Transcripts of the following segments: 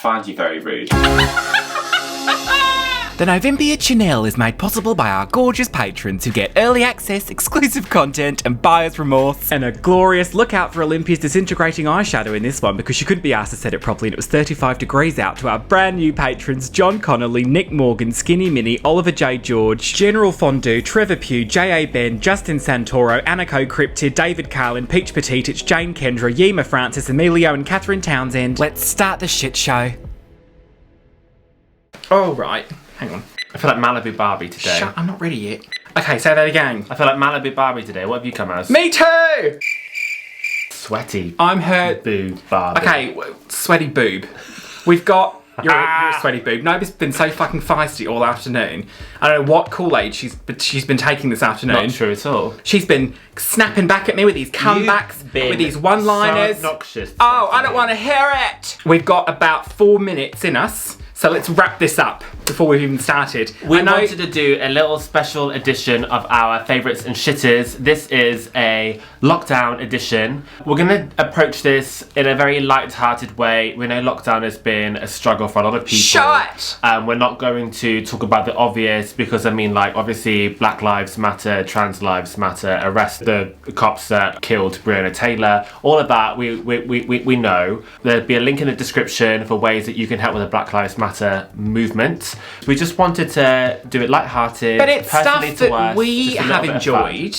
find you very rude. The Novympia channel is made possible by our gorgeous patrons who get early access, exclusive content, and buyer's remorse. And a glorious look out for Olympia's disintegrating eyeshadow in this one because she couldn't be asked to set it properly and it was 35 degrees out to our brand new patrons John Connolly, Nick Morgan, Skinny Minnie, Oliver J. George, General Fondue, Trevor Pugh, J.A. Ben, Justin Santoro, Aniko Cryptid, David Carlin, Peach Petitich, Jane Kendra, Yema Francis, Emilio and Catherine Townsend. Let's start the shit show. Oh, right. Hang on. I feel like Malibu Barbie today. Shut, I'm not ready yet. Okay, say that again. I feel like Malibu Barbie today. What have you come as? Me too! Sweaty. I'm her... Boob Barbie. Okay, sweaty boob. We've got... You're a sweaty boob. Nobody's been so fucking feisty all afternoon. I don't know what Kool-Aid she's been taking this afternoon. Not true at all. She's been snapping back at me with these comebacks, with these one-liners. So obnoxious. Oh, I don't want to hear it! We've got about 4 minutes in us. So let's wrap this up before we've even started. We wanted to do a little special edition of our favourites and shitters. This is a lockdown edition. We're going to approach this in a very light-hearted way. We know lockdown has been a struggle for a lot of people. Shut! We're not going to talk about the obvious because, I mean, like, obviously, Black Lives Matter, Trans Lives Matter, arrest the cops that killed Breonna Taylor. All of that, we know. There'll be a link in the description for ways that you can help with the Black Lives Matter movement. We just wanted to do it lighthearted, but it's stuff that we have enjoyed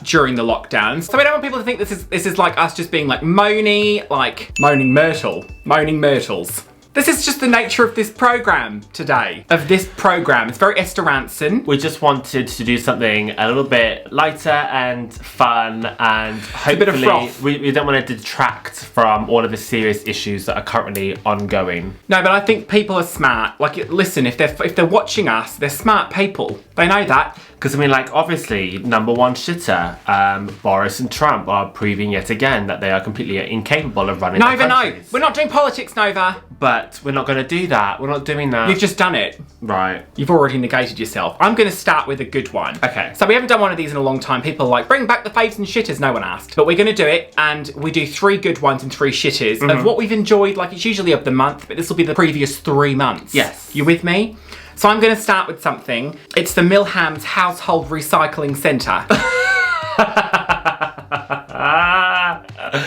during the lockdown. So we don't want people to think this is like us just being like moaning myrtles. This is just the nature of this program today. It's very Esther Ranson. We just wanted to do something a little bit lighter and fun and hopefully a bit of froth. We don't want to detract from all of the serious issues that are currently ongoing. No, but I think people are smart. Like, listen, if they're watching us, they're smart people. They know that. Because, I mean, like, obviously, number one shitter, Boris and Trump are proving yet again that they are completely incapable of running their countries. No. We're not doing politics, Nova. But we're not going to do that. We're not doing that. You've just done it. Right. You've already negated yourself. I'm going to start with a good one. Okay. So we haven't done one of these in a long time. People are like, bring back the faves and shitters. No one asked. But we're going to do it, and we do 3 good ones and 3 shitters of what we've enjoyed. Like, it's usually of the month, but this will be the previous 3 months. Yes. You with me? So I'm going to start with something. It's the Milham's Household Recycling Centre.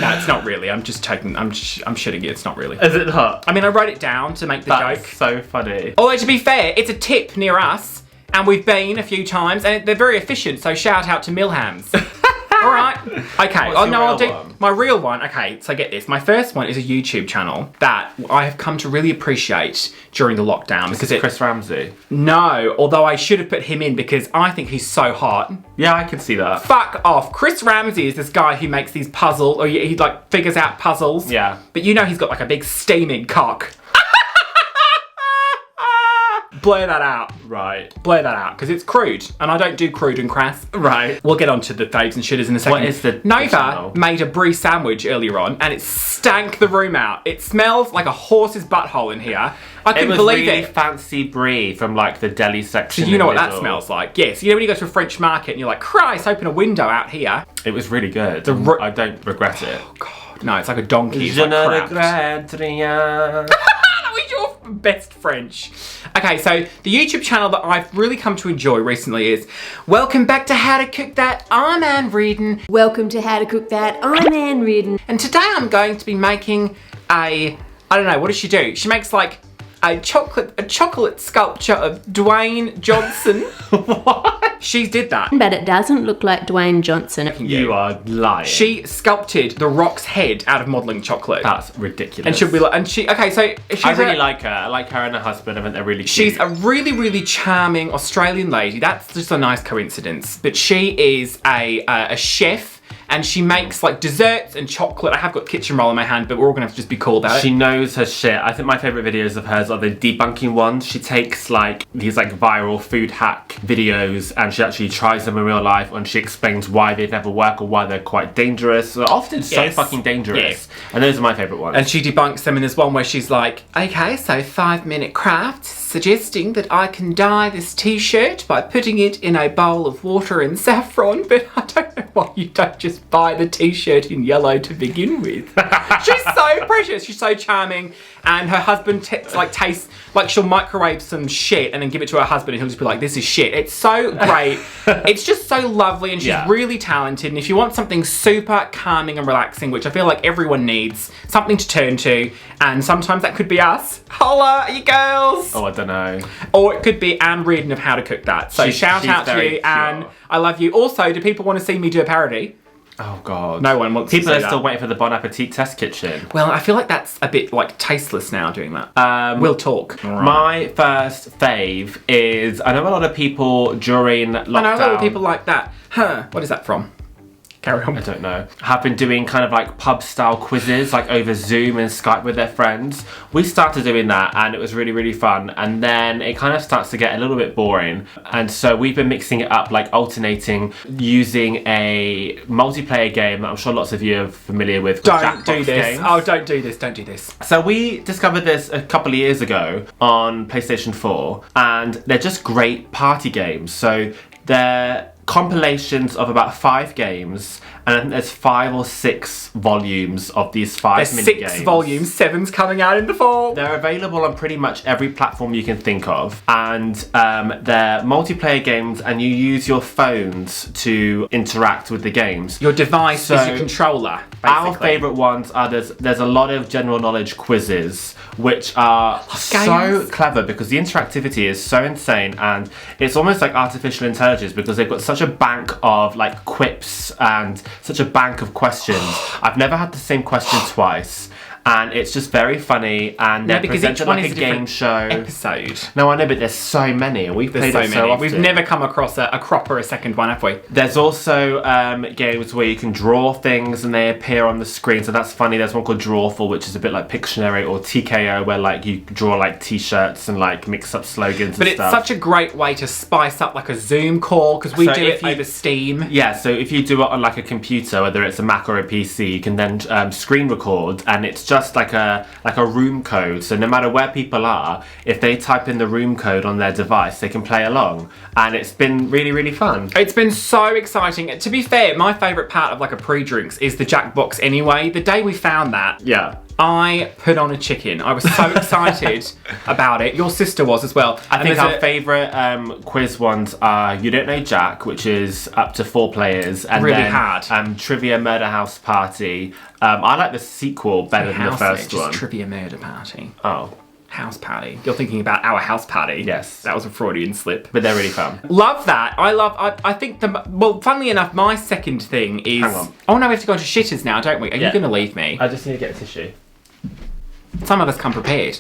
No, it's not really. I'm just taking. I'm shitting you. It's not really. Is it not? I mean, I wrote it down to make the joke. That's so funny. Although, to be fair, it's a tip near us, and we've been a few times, and they're very efficient. So shout out to Milham's. All right. Okay. I'll do my real one. Okay. So get this. My first one is a YouTube channel that I have come to really appreciate during the lockdown because it's Chris Ramsey. No, although I should have put him in because I think he's so hot. Yeah, I can see that. Fuck off. Chris Ramsey is this guy who makes these puzzles, or he like figures out puzzles. Yeah. But you know he's got like a big steaming cock. Blur that out. Right. Blur that out, because it's crude, and I don't do crude and crass. Right. We'll get on to the faves and shitters in a second. What is the Nova made a brie sandwich earlier on, and it stank the room out. It smells like a horse's butthole in here. I couldn't believe really it. fancy brie from like the deli section. So you know what that smells like? Yes. You know when you go to a French market and you're like, Christ, open a window out here. It was really good. I don't regret it. Oh, God. No, it's like a donkey. Je ne regrette rien. Your best French. Okay, so the YouTube channel that I've really come to enjoy recently is Welcome Back to How to Cook That. I'm Anne Reardon. Welcome to How to Cook That. I'm Anne Reardon. And today I'm going to be making I don't know, what does she do? She makes like a chocolate sculpture of Dwayne Johnson. What? She did that. But it doesn't look like Dwayne Johnson. You are lying. She sculpted The Rock's head out of modelling chocolate. That's ridiculous. And she'll be like, I really like her. I like her and her husband. I think they're really cute. She's a really, really charming Australian lady. That's just a nice coincidence. But she is a chef. And she makes like desserts and chocolate. I have got kitchen roll in my hand, but we're all gonna have to just be cool about it. She knows her shit. I think my favourite videos of hers are the debunking ones. She takes like these like viral food hack videos and she actually tries them in real life and she explains why they never work or why they're quite dangerous. They're often so fucking dangerous. Yes. And those are my favourite ones. And she debunks them, and there's one where she's like, okay, so 5-minute craft, suggesting that I can dye this t-shirt by putting it in a bowl of water and saffron, but I don't know why you don't just buy the t-shirt in yellow to begin with. She's so precious. She's so charming. and her husband tastes like she'll microwave some shit and then give it to her husband and he'll just be like, this is shit. It's so great. It's just so lovely and she's really talented. And if you want something super calming and relaxing, which I feel like everyone needs, something to turn to, and sometimes that could be us. Holla, you girls. Oh, I don't know. Or it could be Anne Reardon of How to Cook That. So shout out to you, Anne. I love you. Also, do people want to see me do a parody? Oh God. No one wants to see People are that. still waiting for the Bon Appetit test kitchen. Well, I feel like that's a bit like tasteless now doing that. We'll talk. My first fave is, I know a lot of people during lockdown. I know a lot of people like that. Huh, what is that from? Carry on. I don't know. Have been doing kind of like pub style quizzes like over Zoom and Skype with their friends. We started doing that and it was really, really fun. And then it kind of starts to get a little bit boring. And so we've been mixing it up, like alternating using a multiplayer game that I'm sure lots of you are familiar with. Don't do this. Games. Oh, don't do this. Don't do this. So we discovered this a couple of years ago on PlayStation 4 and they're just great party games. So they're compilations of about 5 games, and I think there's 5 or 6 volumes of these 5 mini games. 6 volumes, 7's coming out in the fall. They're available on pretty much every platform you can think of, and they're multiplayer games, and you use your phones to interact with the games. Your device is your controller, basically. Our favourite ones are there's a lot of general knowledge quizzes, which are so clever because the interactivity is so insane, and it's almost like artificial intelligence because they've got such a bank of like quips and such a bank of questions. I've never had the same question twice. And it's just very funny, and they're presented like a game show episode. No, I know, but there's so many, and we've played it so often. We've never come across a crop or a second one, have we? There's also games where you can draw things and they appear on the screen, so that's funny. There's one called Drawful, which is a bit like Pictionary, or TKO, where like you draw like t-shirts and like mix up slogans but and stuff. But it's such a great way to spice up like a Zoom call, because we do it over Steam. Yeah, so if you do it on like a computer, whether it's a Mac or a PC, you can then screen record, and it's just like a room code. So no matter where people are, if they type in the room code on their device, they can play along, and it's been really, really fun. It's been so exciting. To be fair, my favourite part of like a pre-drinks is the Jackbox anyway. The day we found that, I put on a chicken. I was so excited about it. Your sister was as well. I think our favourite quiz ones are You Don't Know Jack, which is up to 4 players, and really then hard. Trivia Murder House Party. I like the sequel better than the first one. Just Trivia Murder Party. Oh. House party. You're thinking about our house party. Yes. That was a Freudian slip. But they're really fun. Love that. I think funnily enough, my second thing is... Hang on. Oh no, we have to go into shitters now, don't we? Are you going to leave me? I just need to get a tissue. Some of us come prepared.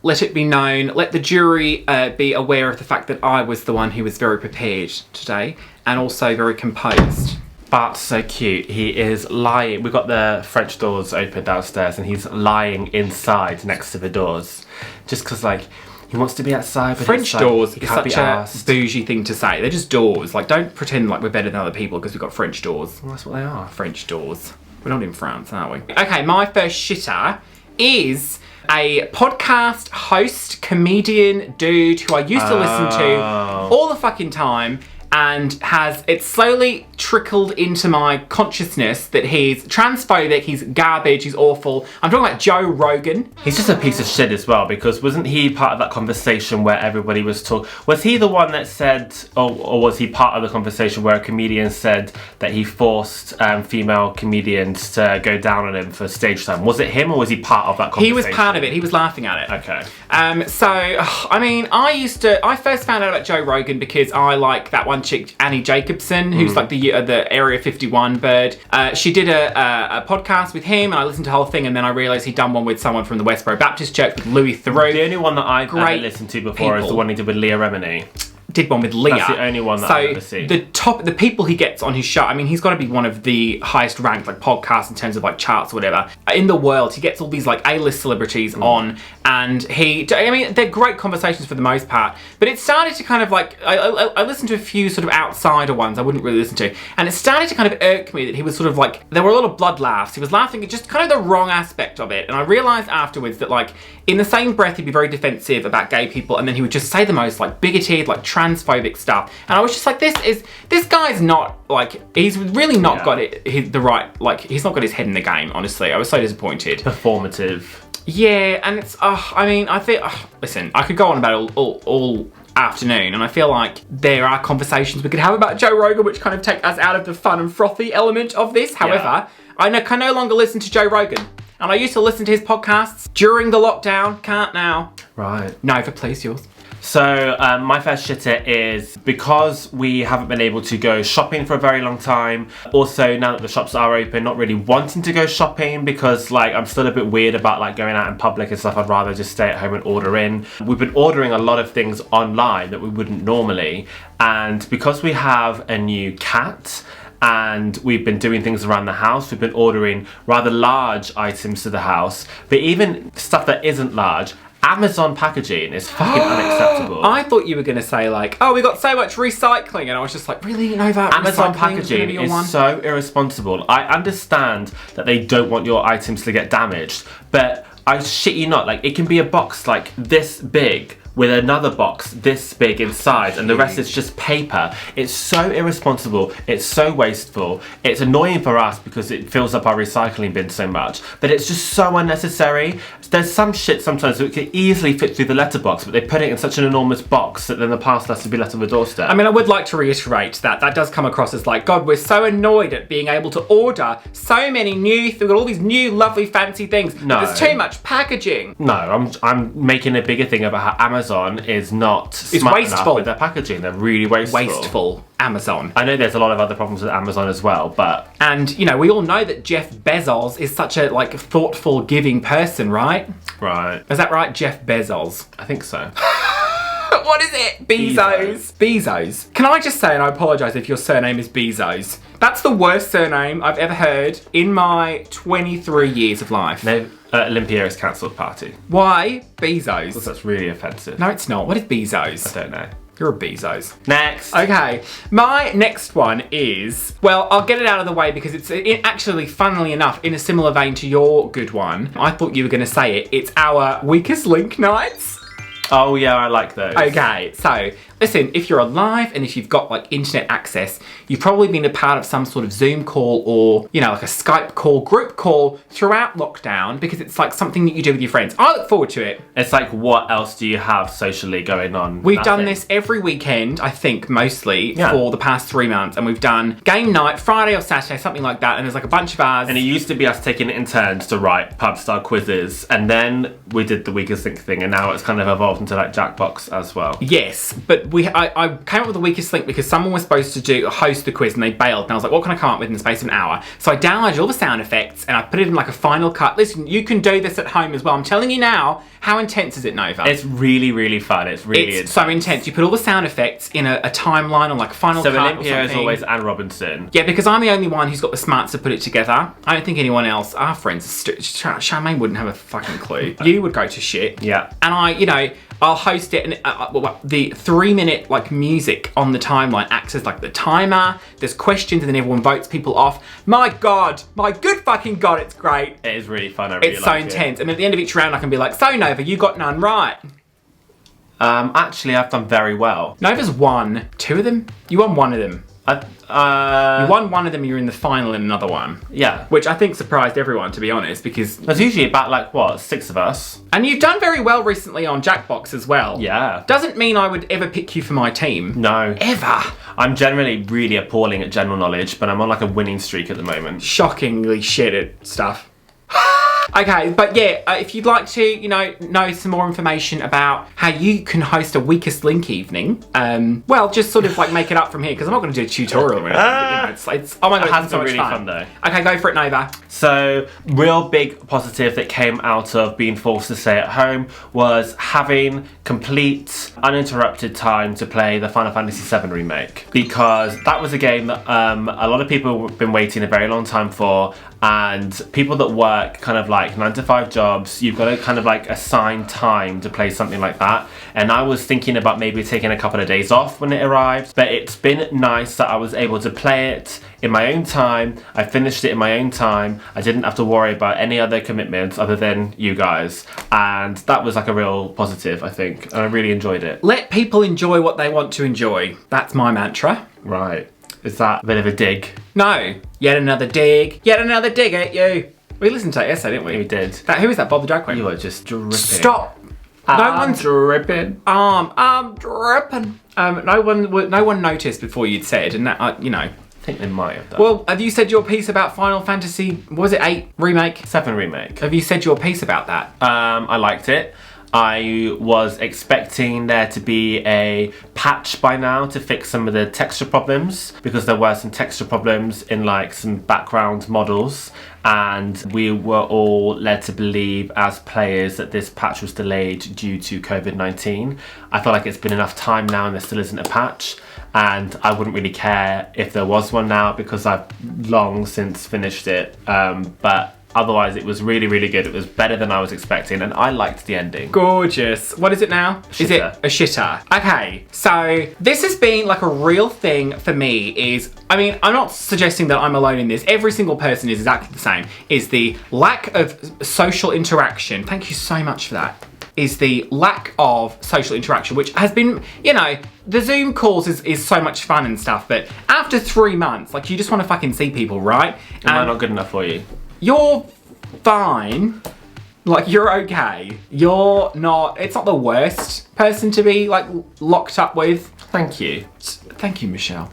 Let it be known, let the jury be aware of the fact that I was the one who was very prepared today, and also very composed. Bart's so cute. He is lying. We've got the French doors open downstairs, and he's lying inside next to the doors. Just because, like, he wants to be outside, but French like, doors is such a bougie thing to say. They're just doors. Like, don't pretend like we're better than other people because we've got French doors. Well, that's what they are. French doors. We're not in France, are we? Okay, my first shitter is a podcast host, comedian dude who I used to listen to all the fucking time, and it's slowly trickled into my consciousness that he's transphobic, he's garbage, he's awful. I'm talking about Joe Rogan. He's just a piece of shit as well, because wasn't he part of that conversation where everybody was talking? Was he the one that said, or was he part of the conversation where a comedian said that he forced female comedians to go down on him for stage time? Was it him, or was he part of that conversation? He was part of it. He was laughing at it. Okay. I mean, I first found out about Joe Rogan because I like that one chick, Annie Jacobson, who's like the Area 51 bird. She did a podcast with him, and I listened to the whole thing, and then I realised he'd done one with someone from the Westboro Baptist Church with Louis Theroux. The only one that I've ever listened to before is the one he did with Leah Remini. Did one with Leah. That's the only one that I've ever seen. The people he gets on his show, I mean, he's got to be one of the highest ranked like podcasts in terms of like charts or whatever in the world. He gets all these like A-list celebrities on, and they're great conversations for the most part, but it started to kind of like, I listened to a few sort of outsider ones I wouldn't really listen to, and it started to kind of irk me that he was sort of like, there were a lot of blood laughs. He was laughing at just kind of the wrong aspect of it, and I realised afterwards that like, in the same breath, he'd be very defensive about gay people, and then he would just say the most like bigoted, like transphobic stuff. And I was just like, this guy's not like, he's really not got the right, like, he's not got his head in the game, honestly. I was so disappointed. Performative. Yeah, and it's, I mean, I think, listen, I could go on about it all afternoon, and I feel like there are conversations we could have about Joe Rogan which kind of take us out of the fun and frothy element of this. However, I can no longer listen to Joe Rogan. And I used to listen to his podcasts during the lockdown, can't now. Right. Nova, please, yours. So my first shitter is because we haven't been able to go shopping for a very long time. Also, now that the shops are open, not really wanting to go shopping because like I'm still a bit weird about like going out in public and stuff. I'd rather just stay at home and order in. We've been ordering a lot of things online that we wouldn't normally. And because we have a new cat, and we've been doing things around the house, we've been ordering rather large items to the house, but even stuff that isn't large, Amazon packaging is fucking unacceptable. I thought you were going to say like, oh, we got so much recycling, and I was just like, really, Nova? Amazon packaging is so irresponsible. I understand that they don't want your items to get damaged, but I shit you not, like it can be a box like this big with another box this big inside and the rest is just paper. It's so irresponsible, it's so wasteful, it's annoying for us because it fills up our recycling bin so much, but it's just so unnecessary. There's some shit sometimes that could easily fit through the letterbox, but they put it in such an enormous box that then the parcel has to be left on the doorstep. I mean, I would like to reiterate that does come across as like, God, we're so annoyed at being able to order so many we've got all these new lovely fancy things. No. There's too much packaging. No, I'm making a bigger thing about how Amazon is not smart enough with their packaging. They're really wasteful. Wasteful. Amazon. I know there's a lot of other problems with Amazon as well, but... And, you know, we all know that Jeff Bezos is such a, like, thoughtful, giving person, right? Right. Is that right, Jeff Bezos? I think so. What is it? Bezos. Can I just say, and I apologise if your surname is Bezos, that's the worst surname I've ever heard in my 23 years of life. No, Olympia is cancelled party. Why Bezos? Because that's really offensive. No, it's not. What is Bezos? I don't know. You're a Bezos. Next. Okay, my next one is, well, I'll get it out of the way because it's actually, funnily enough, in a similar vein to your good one. I thought you were going to say it. It's our weakest link nights. Oh yeah, I like those. Okay, so listen, if you're alive and if you've got like internet access, you've probably been a part of some sort of Zoom call or, you know, like a Skype call, group call throughout lockdown because it's like something that you do with your friends. I look forward to it. It's like, what else do you have socially going on? We've done this every weekend, I think, mostly for the past 3 months, and we've done game night, Friday or Saturday, something like that, and there's like a bunch of ours. And it used to be us taking it in turns to write pub style quizzes, and then we did the weakest link thing, and now it's kind of evolved into like Jackbox as well. Yes, but I came up with the weakest link because someone was supposed to host the quiz and they bailed, and I was like, what can I come up with in the space of an hour? So I downloaded all the sound effects and I put it in like a final cut. Listen, you can do this at home as well. I'm telling you now, how intense is it, Nova? It's really, really fun. It's really intense. So intense. You put all the sound effects in a timeline on like final cut. So Olympia is always Anne Robinson. Yeah, because I'm the only one who's got the smarts to put it together. I don't think anyone else, our friends, Charmaine wouldn't have a fucking clue. You would go to shit. Yeah. And I'll host it, and the 3-minute like music on the timeline acts as like the timer. There's questions, and then everyone votes people off. My God, my good fucking God, it's great. It is really fun. I really like it. It's so intense. And at the end of each round, I can be like, so Nova, you got none right. Actually, I've done very well. Nova's won 2 of them. You won 1 of them. You won 1 of them, you're in the final in another one. Yeah. Which I think surprised everyone, to be honest, because... There's usually about, like, what, 6 of us? And you've done very well recently on Jackbox as well. Yeah. Doesn't mean I would ever pick you for my team. No. Ever. I'm generally really appalling at general knowledge, but I'm on, like, a winning streak at the moment. Shockingly shit at stuff. Okay, but yeah, if you'd like to, know some more information about how you can host a weakest link evening, well, just sort of like make it up from here, because I'm not going to do a tutorial or anything. But, it's oh my God, it has so been much really fun though. Okay, go for it, Nova. So, real big positive that came out of being forced to stay at home was having complete, uninterrupted time to play the Final Fantasy VII Remake. Because that was a game that a lot of people have been waiting a very long time for, and people that work kind of like 9-to-5 jobs, you've got to kind of like assign time to play something like that. And I was thinking about maybe taking a couple of days off when it arrived, but it's been nice that I was able to play it in my own time. I finished it in my own time. I didn't have to worry about any other commitments other than you guys. And that was like a real positive, I think. And I really enjoyed it. Let people enjoy what they want to enjoy. That's my mantra. Right. Is that a bit of a dig? No. Yet another dig. Yet another dig at you. We listened to it yesterday, didn't we? We did. Who is that? Bob the Drag Queen? You were just dripping. Stop! I'm dripping. I'm dripping. No one noticed before you'd said, and that, you know. I think they might have done. Well, have you said your piece about Final Fantasy, was it 8 remake? 7 remake. Have you said your piece about that? I liked it. I was expecting there to be a patch by now to fix some of the texture problems, because there were some texture problems in like some background models, and we were all led to believe as players that this patch was delayed due to COVID-19. I feel like it's been enough time now and there still isn't a patch, and I wouldn't really care if there was one now because I've long since finished it, but otherwise, it was really, really good. It was better than I was expecting, and I liked the ending. Gorgeous. What is it now? Is it a shitter? Okay, so this has been like a real thing for me I mean, I'm not suggesting that I'm alone in this. Every single person is exactly the same. Is the lack of social interaction. Thank you so much for that. Is the lack of social interaction, which has been, you know, the Zoom calls is so much fun and stuff, but after 3 months, like, you just want to fucking see people, right? Am I not good enough for you? You're fine. Like, you're okay. You're not, it's not the worst person to be, like, locked up with. Thank you. Thank you, Michelle.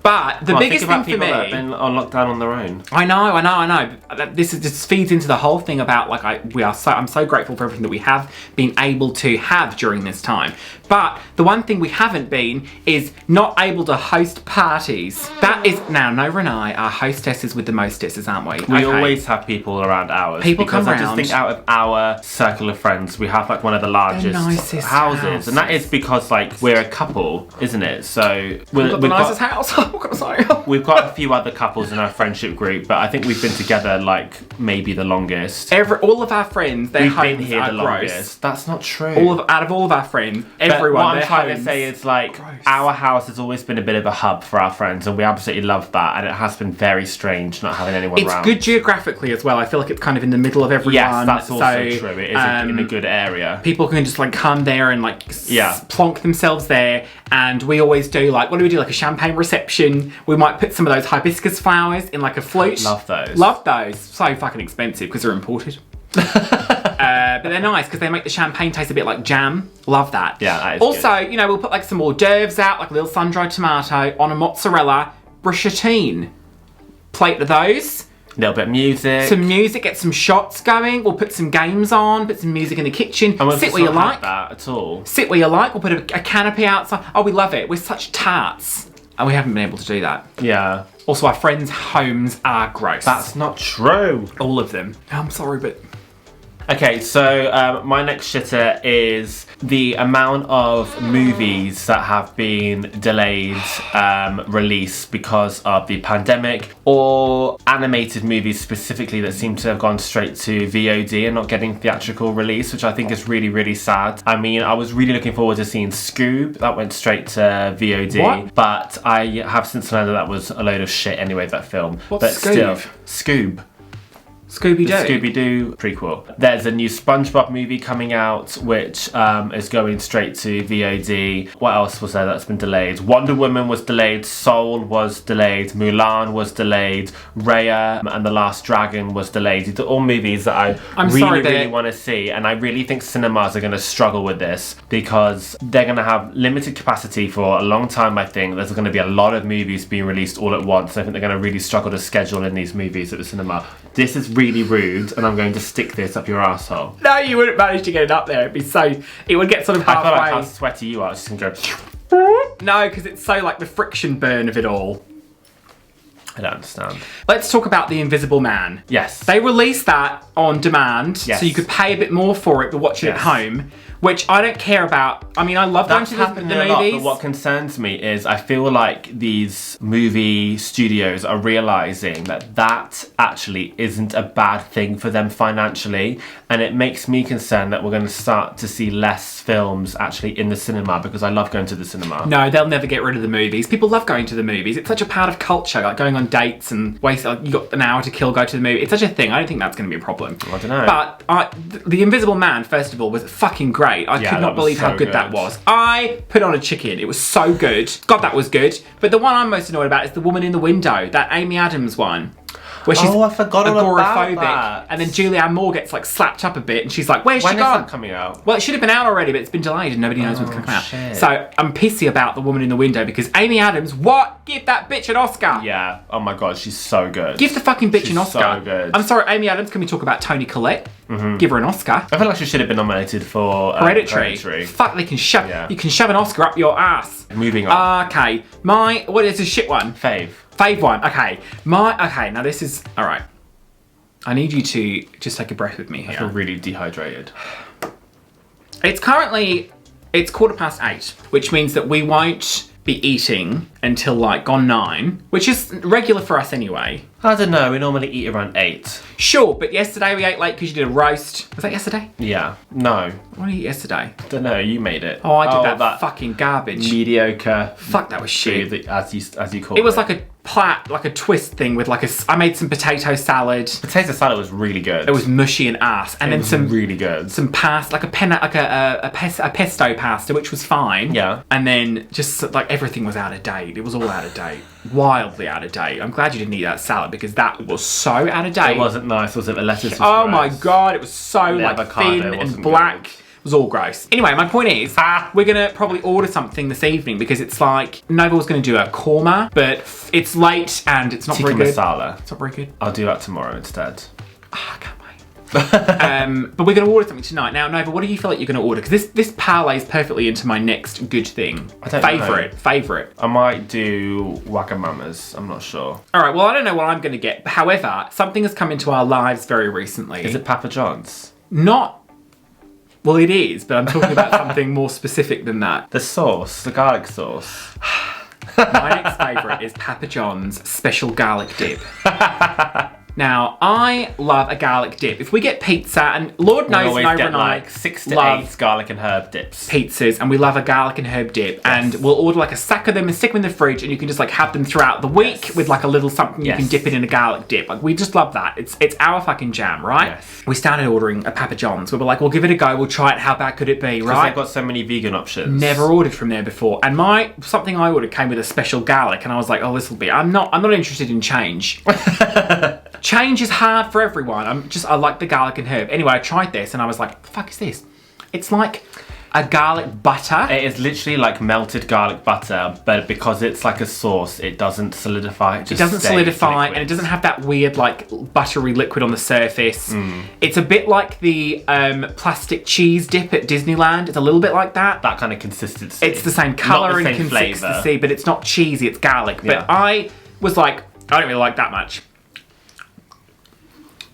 But the biggest thing for me, that have been on lockdown on their own. I know. This just feeds into the whole thing about like I'm so grateful for everything that we have been able to have during this time. But the one thing we haven't been is not able to host parties. That is now Nova and I are hostesses with the mostesses, aren't we? We always have people around ours. People because come I just think out of our circle of friends, we have like one of the largest houses, and that is because like we're a couple, isn't it? So we've got the nicest house. We've got a few other couples in our friendship group, but I think we've been together like maybe the longest. All of our friends, their homes been here are the gross. longest. That's not true. Out of all of our friends, but everyone. What I'm trying to say is like gross. Our house has always been a bit of a hub for our friends, and we absolutely love that. And it has been very strange not having anyone around. It's good geographically as well. I feel like it's kind of in the middle of everyone. Yes, that's also true. It is in a good area. People can just like come there and like plonk themselves there. And we always do like, what do we do? Like a champagne reception. We might put some of those hibiscus flowers in like a flute. Love those. Love those. So fucking expensive because they're imported. But they're nice because they make the champagne taste a bit like jam. Love that. Yeah, that is also, good. You know, we'll put like some hors d'oeuvres out, like a little sun-dried tomato on a mozzarella bruschettina. Plate of those. A little bit of music. Some music, get some shots going. We'll put some games on, put some music in the kitchen. Sit where you like. That at all. Sit where you like. We'll put a canopy outside. Oh, we love it. We're such tarts. And we haven't been able to do that. Yeah. Also, our friends' homes are gross. That's not true. All of them. I'm sorry, but... Okay, so my next shitter is the amount of movies that have been delayed release because of the pandemic, or animated movies specifically that seem to have gone straight to VOD and not getting theatrical release, which I think is really, really sad. I mean, I was really looking forward to seeing Scoob. That went straight to VOD. What? But I have since learned that was a load of shit anyway, that film. What's but Scoob? Still, Scoob. Scooby-Doo. The Scooby-Doo prequel. There's a new SpongeBob movie coming out, which is going straight to VOD. What else was there that's been delayed? Wonder Woman was delayed, Soul was delayed, Mulan was delayed, Raya and The Last Dragon was delayed. These are all movies that I really want to see, and I really think cinemas are going to struggle with this because they're going to have limited capacity for a long time. I think there's going to be a lot of movies being released all at once. I think they're going to really struggle to schedule in these movies at the cinema. This is really rude, and I'm going to stick this up your asshole. No, you wouldn't manage to get it up there. It would get sort of halfway. I feel like how sweaty you are. It's just going to go... No, because it's so like the friction burn of it all. I don't understand. Let's talk about The Invisible Man. Yes. They released that on demand, yes. So you could pay a bit more for it but watch it at home, which I don't care about. I mean, I love going to the movies. Lot, but what concerns me is I feel like these movie studios are realising that that actually isn't a bad thing for them financially, and it makes me concerned that we're going to start to see less films actually in the cinema, because I love going to the cinema. No, they'll never get rid of the movies. People love going to the movies. It's such a part of culture, like going on dates and you got an hour to kill, go to the movie. It's such a thing. I don't think that's going to be a problem. I don't know. But The Invisible Man, first of all, was fucking great. I could not believe how good that was. I put on a chicken. It was so good. God, that was good. But the one I'm most annoyed about is The Woman in the Window, that Amy Adams one. where she's I forgot all about agoraphobic, that. and then Julianne Moore gets like slapped up a bit, and she's like, "Where's When she is gone?" that coming out? Well, it should have been out already, but it's been delayed, and nobody knows when it's going to come out. Shit. So I'm pissy about The Woman in the Window because Amy Adams, what? Give that bitch an Oscar. Yeah. Oh my god, she's so good. Give the fucking bitch an Oscar. So good. I'm sorry, Amy Adams. Can we talk about Toni Collette? Give her an Oscar. I feel like she should have been nominated for Hereditary. Fuck, they can shove. Yeah. You can shove an Oscar up your ass. Moving on. Okay, what is a shit one? Fave. Fave one. Okay, now this is all right. I need you to just take a breath with me I feel here. really dehydrated. It's 8:15, which means that we won't be eating until like gone 9, which is regular for us anyway. I don't know, we normally eat around 8. Sure, but yesterday we ate late because you did a roast. Was that yesterday? Yeah. No. What did you eat yesterday? Don't know, you made it. Oh, I did that fucking garbage. Mediocre. Fuck, that was shit. Food, as you call it. It was like a like a twist thing with like I made some potato salad. Potato salad was really good. It was mushy and ass, and then some really good. some pasta, like a pesto pasta, which was fine. Yeah. And then just like everything was out of date. It was all out of date, wildly out of date. I'm glad you didn't eat that salad because that was so out of date. It wasn't nice, was it? The lettuce was Oh gross. my god, it was so The like avocado thin and wasn't black. good. It was all gross. Anyway, my point is, we're gonna probably order something this evening because it's like Nova was gonna do a korma, but it's late and it's not Tikka very good. masala. It's not very good. I'll do that tomorrow instead. I can't wait. But we're gonna order something tonight. Now, Nova, what do you feel like you're gonna order? Because this parlays perfectly into my next good thing. I don't know. Favorite. I might do Wagamamas. I'm not sure. All right. Well, I don't know what I'm gonna get. However, something has come into our lives very recently. Is it Papa John's? Not. Well, it is, but I'm talking about something more specific than that. The sauce, the garlic sauce. My next favourite is Papa John's special garlic dip. Now, I love a garlic dip. If we get pizza, and Lord knows always Nova get and I like 6 to love 8 garlic and herb dips. pizzas, and we love a garlic and herb dip, and we'll order like a sack of them and stick them in the fridge, and you can just like have them throughout the week with like a little something you can dip it in a garlic dip. Like, we just love that. It's our fucking jam, right? Yes. We started ordering a Papa John's. We were like, we'll give it a go. We'll try it. How bad could it be, Because right? they've got so many vegan options. Never ordered from there before, and something I ordered came with a special garlic, and I was like, oh, this will be. I'm not interested in change. Change is hard for everyone. I like the garlic and herb. Anyway, I tried this, and I was like, what the fuck is this? It's like a garlic butter. It is literally like melted garlic butter, but because it's like a sauce, it doesn't solidify. It doesn't solidify, and it doesn't have that weird like buttery liquid on the surface. It's a bit like the plastic cheese dip at Disneyland. It's a little bit like that. That kind of consistency. It's the same colour and same consistency, flavour. but it's not cheesy, it's garlic. Yeah. But I was like, I don't really like that much.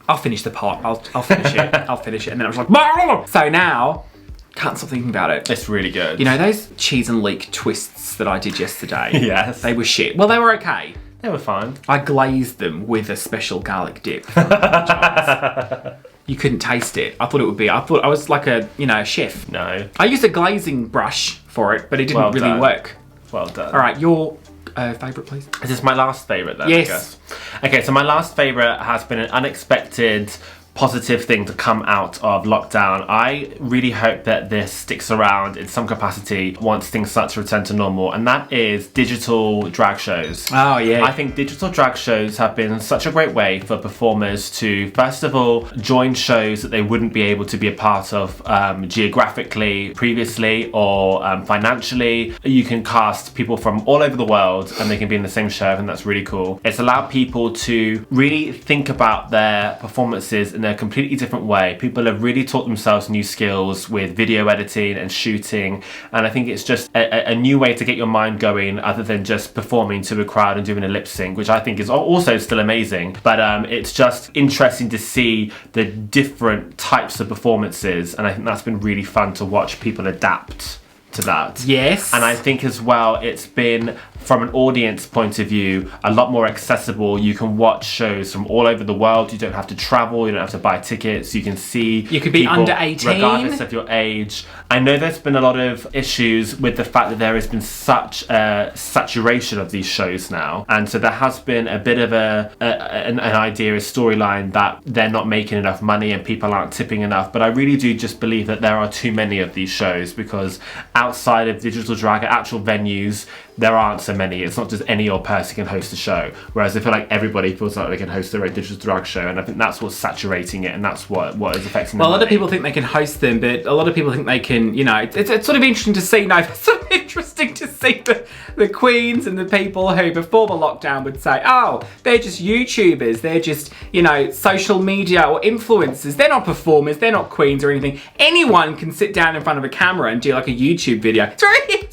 I'll finish the pot. I'll finish it. I'll finish it. And then I was like, bah! So now, can't stop thinking about it. It's really good. You know, those cheese and leek twists that I did yesterday? Yes. They were shit. Well, they were okay. They were fine. I glazed them with a special garlic dip. You couldn't taste it. I thought I was like a chef. No. I used a glazing brush for it, but it didn't really done. work. Well done. All right, your favourite, please. Is this my last favourite then? Yes. I guess? Okay, so my last favourite has been an unexpected positive thing to come out of lockdown. I really hope that this sticks around in some capacity once things start to return to normal, and that is digital drag shows. Oh, yeah. I think digital drag shows have been such a great way for performers to, first of all, join shows that they wouldn't be able to be a part of geographically previously or financially. You can cast people from all over the world and they can be in the same show, and that's really cool. It's allowed people to really think about their performances in a completely different way. People have really taught themselves new skills with video editing and shooting, and I think it's just a new way to get your mind going other than just performing to a crowd and doing a lip sync, which I think is also still amazing, but it's just interesting to see the different types of performances, and I think that's been really fun to watch people adapt to that. Yes. And I think as well, it's been, from an audience point of view, a lot more accessible. You can watch shows from all over the world. You don't have to travel. You don't have to buy tickets. You can see. You could be people under 18. regardless of your age. I know there's been a lot of issues with the fact that there has been such a saturation of these shows now, and so there has been a bit of an idea, a storyline that they're not making enough money and people aren't tipping enough. But I really do just believe that there are too many of these shows, because outside of digital drag at actual venues, there aren't so many. It's not just any old person can host a show. Whereas I feel like everybody feels like they can host their own digital drag show, and I think that's what's saturating it, and that's what is affecting. Well, a lot of people think they can host them, but a lot of people think they can. You know, it's sort of interesting to see. No, it's sort of interesting to see the queens and the people who before the lockdown would say, oh, they're just YouTubers, they're just, you know, social media or influencers. They're not performers, they're not queens or anything. Anyone can sit down in front of a camera and do like a YouTube video. It's very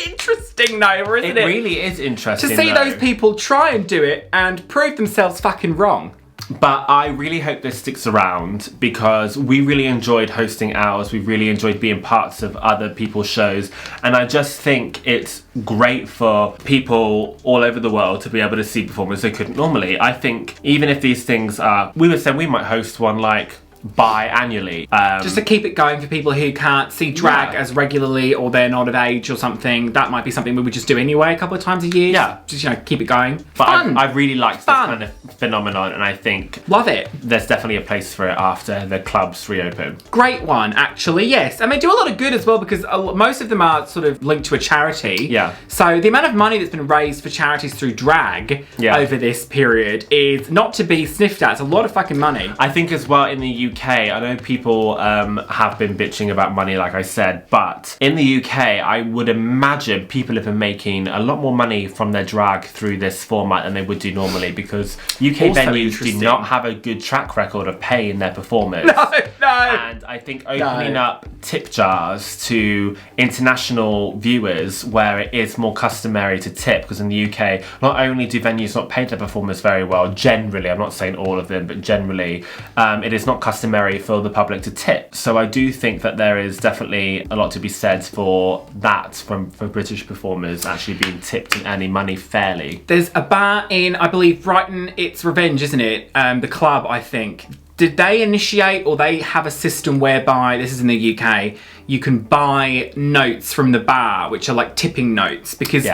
interesting though, isn't it? It really is interesting to see those people try and do it and prove themselves fucking wrong. But I really hope this sticks around because we really enjoyed hosting ours. We really enjoyed being parts of other people's shows. And I just think it's great for people all over the world to be able to see performers they couldn't normally. I think even if these things are, we were saying we might host one like bi-annually. Just to keep it going for people who can't see drag as regularly or they're not of age or something. That might be something we would just do anyway a couple of times a year. Yeah. Just, you know, keep it going. But Fun. I really liked this Fun. kind of phenomenon, and I think love it. there's definitely a place for it after the clubs reopen. Great one, actually, yes. And they do a lot of good as well because most of them are sort of linked to a charity. Yeah. So the amount of money that's been raised for charities through drag over this period is not to be sniffed at. It's a lot of fucking money. I think as well in the UK, I know people have been bitching about money, like I said, but in the UK, I would imagine people have been making a lot more money from their drag through this format than they would do normally because UK Also venues do not have a good track record of paying their performers. No. And I think opening up tip jars to international viewers where it is more customary to tip, because in the UK, not only do venues not pay their performers very well, generally, I'm not saying all of them, but generally, it is not customary for the public to tip. So I do think that there is definitely a lot to be said for that for British performers actually being tipped and earning money fairly. There's a bar in, I believe, Brighton, it's Revenge, isn't it? The club, I think. Did they initiate or they have a system whereby, this is in the UK, you can buy notes from the bar, which are like tipping notes, because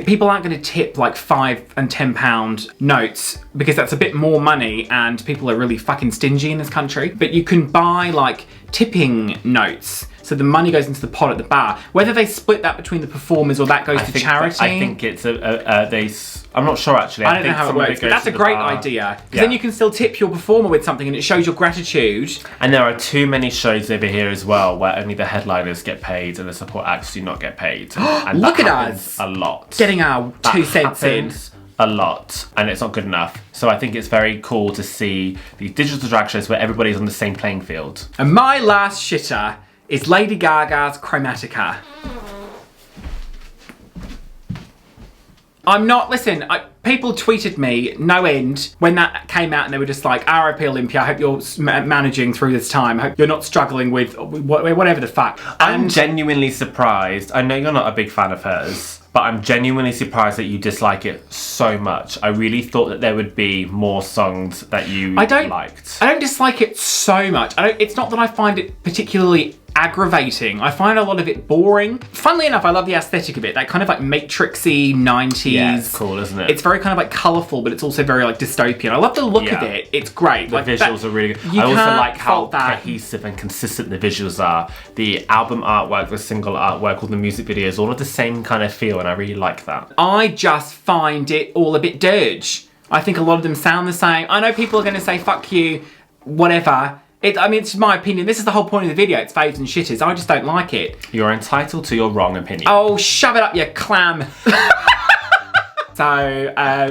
people aren't going to tip like £5 and £10 notes because that's a bit more money and people are really fucking stingy in this country. But you can buy like tipping notes. So the money goes into the pot at the bar. Whether they split that between the performers or that goes to charity. I think it's I'm not sure actually. I don't know how it works, but that's a great idea. Because then you can still tip your performer with something and it shows your gratitude. And there are too many shows over here as well where only the headliners get paid and the support acts do not get paid. And Look that at happens us. a lot. Getting our 2 cents in. A lot, and it's not good enough. So I think it's very cool to see these digital drag shows where everybody's on the same playing field. And my last shitter is Lady Gaga's Chromatica. People tweeted me no end when that came out and they were just like, RIP Olympia, I hope you're managing through this time. I hope you're not struggling with whatever the fuck. I'm genuinely surprised. I know you're not a big fan of hers, but I'm genuinely surprised that you dislike it so much. I really thought that there would be more songs that you liked. I don't dislike it so much. It's not that I find it particularly aggravating. I find a lot of it boring. Funnily enough, I love the aesthetic of it. That kind of like matrixy 90s. Yeah, it's cool, isn't it? It's very kind of like colourful, but it's also very like dystopian. I love the look of it. It's great. The visuals are really good. I also like how cohesive and consistent the visuals are. The album artwork, the single artwork, all the music videos, all of the same kind of feel, and I really like that. I just find it all a bit dirge. I think a lot of them sound the same. I know people are going to say, fuck you, whatever. It's my opinion. This is the whole point of the video. It's faves and shitters. I just don't like it. You're entitled to your wrong opinion. Oh, shove it up, you clam. So, I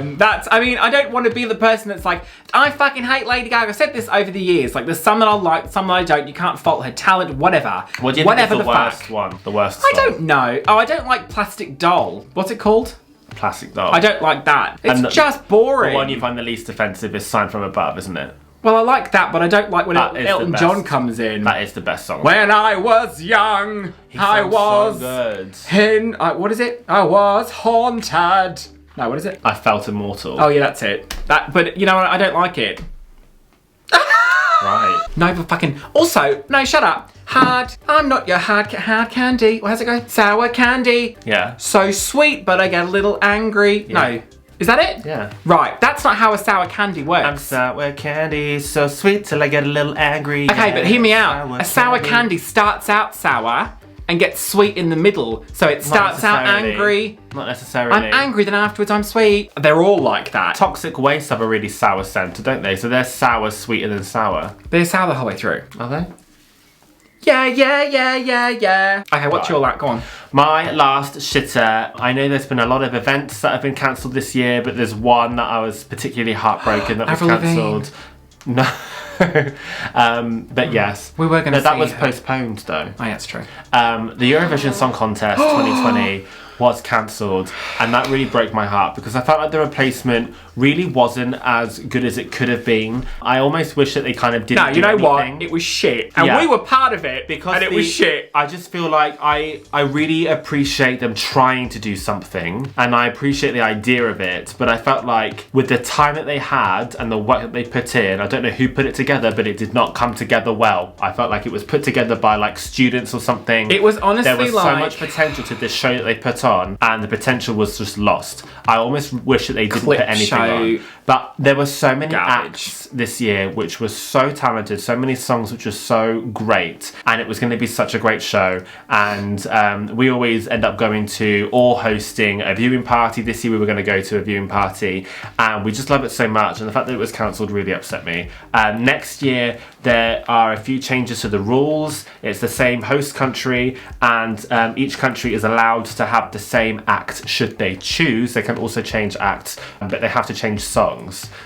don't want to be the person that's like, I fucking hate Lady Gaga. I've said this over the years. Like, there's some that I like, some that I don't. You can't fault her talent, whatever. What do you think is the worst one? The worst song? I don't know. Oh, I don't like Plastic Doll. What's it called? Plastic Doll. I don't like that. It's just boring. The one you find the least offensive is Sign From Above, isn't it? Well, I like that, but I don't like when Elton John comes in. That is the best song. When I was young, I was... so good. What is it? I was haunted. No, what is it? I felt immortal. Oh, yeah, that's it. But, you know what? I don't like it. Right. No, but fucking... Also, no, shut up. Hard. I'm not your hard candy. How's it go? Sour candy. Yeah. So sweet, but I get a little angry. Yeah. No. Is that it? Yeah. Right, that's not how a sour candy works. I'm sour candy, so sweet till I get a little angry. Okay, but hear me out. A sour candy starts out sour and gets sweet in the middle. So it starts out angry. Not necessarily. I'm angry, then afterwards I'm sweet. They're all like that. Toxic Waste have a really sour centre, don't they? So they're sour, sweeter than sour. They're sour the whole way through. Are they? Yeah. Okay, what's your like? Go on. My last shitter. I know there's been a lot of events that have been cancelled this year, but there's one that I was particularly heartbroken that was cancelled. No. But yes. We were going to that was postponed though. Oh, yeah, that's true. The Eurovision Song Contest 2020 was cancelled, and that really broke my heart because I felt like the replacement really wasn't as good as it could have been. I almost wish that they kind of didn't. No, you know anything. What? It was shit, and we were part of it and it was shit. I just feel like I really appreciate them trying to do something, and I appreciate the idea of it. But I felt like with the time that they had and the work that they put in, I don't know who put it together, but it did not come together well. I felt like it was put together by like students or something. It was honestly there was so much potential to this show that they put on, and the potential was just lost. I almost wish that they didn't put anything on. But there were so many acts this year which were so talented, so many songs which were so great, and it was going to be such a great show. And we always end up going to or hosting a viewing party. This year we were going to go to a viewing party, and we just love it so much, and the fact that it was cancelled really upset me. Next year there are a few changes to the rules. It's the same host country, and each country is allowed to have the same act should they choose. They can also change acts, but they have to change songs.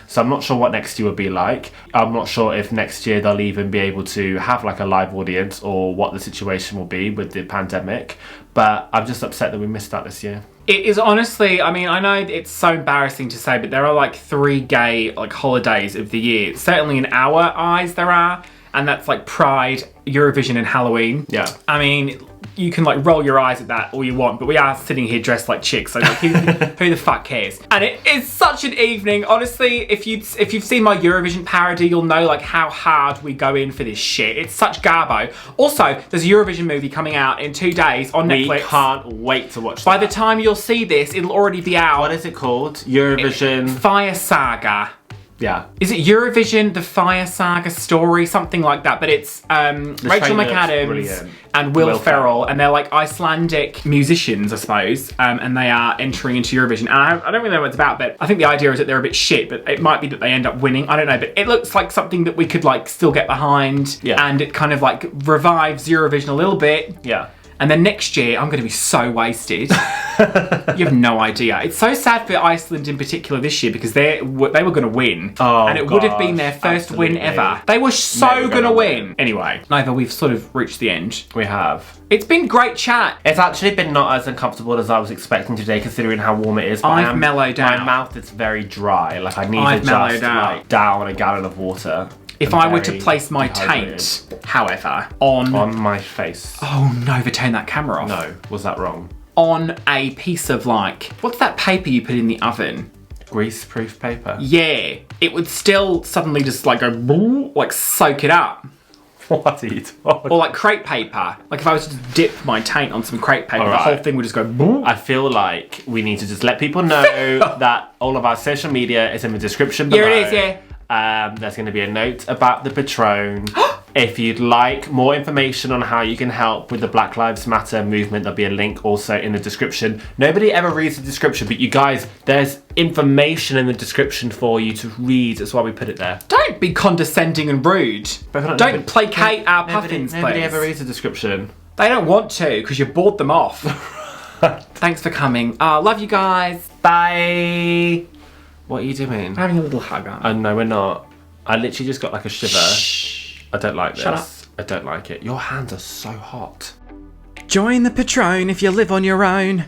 So I'm not sure what next year will be like. I'm not sure if next year they'll even be able to have like a live audience or what the situation will be with the pandemic. But I'm just upset that we missed that this year. It is honestly, I mean, I know it's so embarrassing to say, but there are like 3 gay like holidays of the year. Certainly in our eyes there are, and that's like Pride, Eurovision and Halloween. Yeah. I mean, you can like roll your eyes at that all you want, but we are sitting here dressed like chicks, so like, who the fuck cares? And it is such an evening. Honestly, if you've seen my Eurovision parody, you'll know like how hard we go in for this shit. It's such garbo. Also, there's a Eurovision movie coming out in 2 days on Netflix. We can't wait to watch that. By the time you'll see this, it'll already be out. What is it called? Eurovision... Fire Saga. Yeah. Is it Eurovision, the Fire Saga story? Something like that. But it's Rachel McAdams and Will Ferrell. And they're like Icelandic musicians, I suppose. And they are entering into Eurovision. And I don't really know what it's about, but I think the idea is that they're a bit shit, but it might be that they end up winning. I don't know, but it looks like something that we could like still get behind. Yeah. And it kind of like revives Eurovision a little bit. Yeah. And then next year, I'm going to be so wasted. You have no idea. It's so sad for Iceland in particular this year because they were going to win. Oh, and it would have been their first win ever. They were so going to win. Anyway, Nova, we've sort of reached the end. We have. It's been great chat. It's actually been not as uncomfortable as I was expecting today, considering how warm it is. But I've mellowed out. My mouth is very dry. Like I need to just like down a gallon of water. If I were to place my taint, however, on my face. Oh, Nova, turn that camera off. No, was that wrong? On a piece of like, what's that paper you put in the oven? Grease-proof paper? Yeah. It would still suddenly just like go, like soak it up. What are you talking? Or like crepe paper. Like if I was to dip my taint on some crepe paper, the whole thing would just go boom. I feel like we need to just let people know that all of our social media is in the description below. Here it is, yeah. There's going to be a note about the Patron. If you'd like more information on how you can help with the Black Lives Matter movement, there'll be a link also in the description. Nobody ever reads the description, but you guys, there's information in the description for you to read. That's why we put it there. Don't be condescending and rude. Don't placate our puffins, please. Nobody ever reads the description. They don't want to because you bored them off. Thanks for coming. Love you guys. Bye. What are you doing? I'm having a little hug on. Oh, no, we're not. I literally just got like a shiver. Shh. I don't like this. Shut up. I don't like it. Your hands are so hot. Join the Patron if you live on your own.